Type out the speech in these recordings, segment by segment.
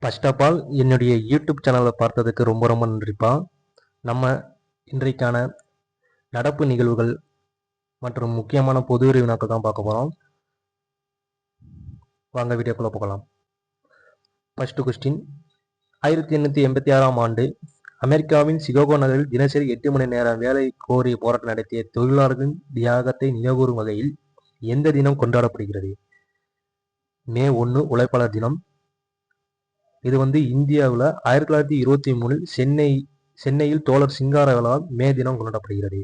First of all என்னுடைய YouTube சேனலை பார்த்ததுக்கு ரொம்ப ரொம்ப நன்றிப்பா. நம்ம இன்றைக்கான நடப்பு நிகழ்வுகள் மற்றும் முக்கியமான பொது அறிவு வினாக்கள் தான் பார்க்க போகிறோம். வாங்க வீடியோக்குள்ளே போகலாம். ஃபர்ஸ்ட் கொஸ்டின், 1886ஆம் ஆண்டு அமெரிக்காவின் சிகாகோ நகரில் தினசரி 8 மணி நேரம் வேலை கோரி போராட்டம் நடத்திய தொழிலாளர்களின் தியாகத்தை நினைவுகூரும் வகையில் எந்த தினம் கொண்டாடப்படுகிறது? மே 1 உழைப்பாளர் தினம். இது இந்தியாவில் 1923 சென்னையில் தோழர் சிங்காரவேலால் மே தினம் கொண்டாடப்படுகிறது.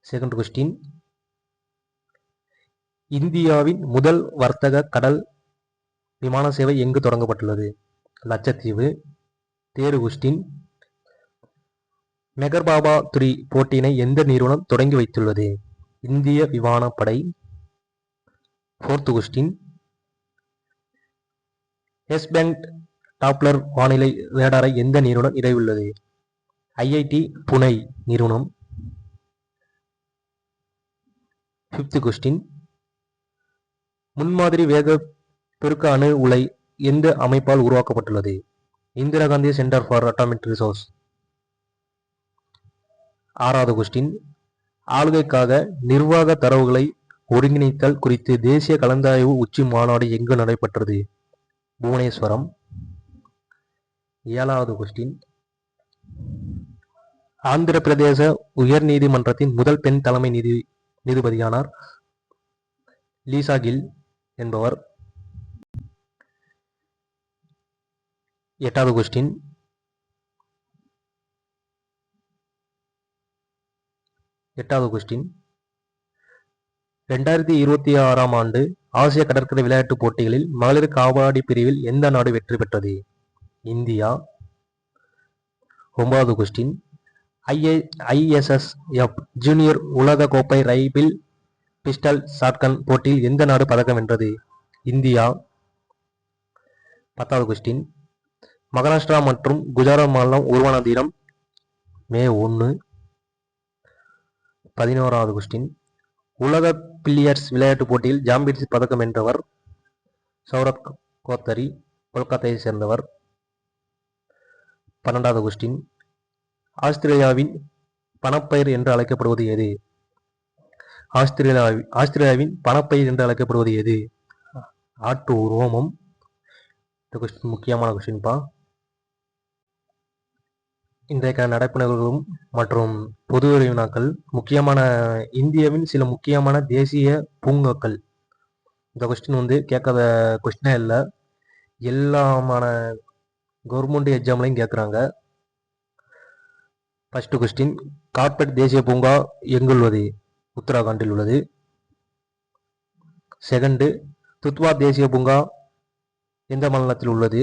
செகண்ட் கொஸ்டின், இந்தியாவின் முதல் வர்த்தக கடல் விமான சேவை எங்கு தொடங்கப்பட்டுள்ளது? லட்சத்தீவு. தேர்டு கொஸ்டின், மெகர்பாபா 3 போட்டியினை எந்த நிறுவனம் தொடங்கி வைத்துள்ளது? இந்திய விமானப்படை. ஃபோர்த் கொஸ்டின், எஸ்-பேண்ட் டாப்ளர் வானிலை ரேடாரை எந்த நிறுவனம் நிறுவியுள்ளது? ஐஐடி புனே நிறுவனம். ஃபிஃப்த் கொஸ்டின், முன்மாதிரி வேக பெருக்க அணு உலை எந்த அமைப்பால் உருவாக்கப்பட்டுள்ளது? Indira Gandhi centre for atomic resource. ஆறாவது கொஸ்டின், ஆளுகைக்காக நிர்வாக தரவுகளை ஒருங்கிணைத்தல் குறித்து தேசிய கலந்தாய்வு உச்சி மாநாடு எங்கு நடைபெற்றது? புவனேஸ்வரம். ஏழாவது கொஸ்டின், ஆந்திர பிரதேச உயர் நீதிமன்றத்தின் முதல் பெண் தலைமை நீதிபதியானார் லீசா கில் என்பவர். எட்டாவது கொஸ்டின், எட்டாவது கொஸ்டின், 2026ஆம் ஆண்டு ஆசிய கடற்கரை விளையாட்டுப் போட்டிகளில் மகளிர் காபாடி பிரிவில் எந்த நாடு வெற்றி பெற்றது? இந்தியா. 9வது கொஸ்டின், ISSF ஜூனியர் உலக கோப்பை ரைபிள் பிஸ்டல் ஷாட்கன் போட்டியில் எந்த நாடு பதக்கம் வென்றது? இந்தியா. 10வது கொஸ்டின், மகாராஷ்டிரா மற்றும் குஜராத் மாநிலம் உருவான தினம் மே 1. 11வது கொஸ்டின், உலக பில்லியர்ட்ஸ் விளையாட்டுப் போட்டியில் சாம்பியன்ஷிப் பதக்கம் வென்றவர் சௌரப் கோத்தரி, கொல்கத்தாவை சேர்ந்தவர். 12வது கொஸ்டின், ஆஸ்திரேலியாவின் பணப்பயிர் என்று அழைக்கப்படுவது எது? ஆஸ்திரேலியாவின் பணப்பயிர் என்று அழைக்கப்படுவது எது? ஆட்டு உரோமம். இந்த கொஸ்டின் முக்கியமான கொஸ்டின்பா. இன்றைக்கான நடப்பு நிகழ்வுகளும் மற்றும் பொது அறிவு வினாக்கள். முக்கியமான இந்தியாவின் சில முக்கியமான தேசிய பூங்காக்கள். இந்த கொஸ்டின் கேட்காத கொஸ்டினே இல்லை. எல்லாமான கவர்மெண்ட் எக்ஸாம்லையும் கேட்குறாங்க. ஃபர்ஸ்ட் கொஸ்டின், கார்பெட் தேசிய பூங்கா எங்குள்ளது? உத்தராகண்டில் உள்ளது. செகண்டு, துத்வா தேசிய பூங்கா எந்த மாநிலத்தில் உள்ளது?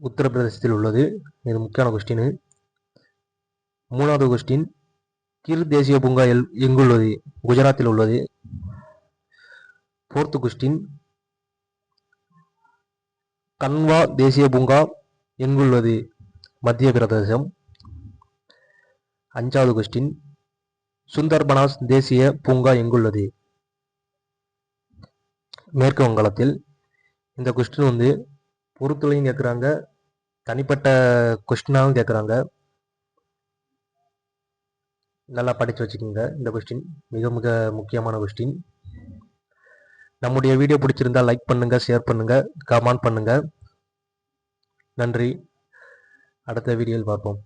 உத்தரப்பிரதேசத்தில் உள்ளது. இது முக்கியமான கொஸ்டின். மூணாவது கொஸ்டின், கிர் தேசிய பூங்கா எங்குள்ளது? குஜராத்தில் உள்ளது. ஃபோர்த் கொஸ்டின், கன்வா தேசிய பூங்கா எங்குள்ளது? மத்திய பிரதேசம். 5வது கொஸ்டின், சுந்தர்பனாஸ் தேசிய பூங்கா எங்குள்ளது? மேற்கு வங்காளத்தில். இந்த கொஸ்டின் பொறுத்துலையும் கேட்குறாங்க, தனிப்பட்ட கொஸ்டினாகவும் கேட்குறாங்க. நல்லா படித்து வச்சுக்கோங்க. இந்த கொஸ்டின் மிக மிக முக்கியமான கொஸ்டின். நம்முடைய வீடியோ பிடிச்சிருந்தா லைக் பண்ணுங்கள், ஷேர் பண்ணுங்கள், கமெண்ட் பண்ணுங்கள். நன்றி. அடுத்த வீடியோவில் பார்ப்போம்.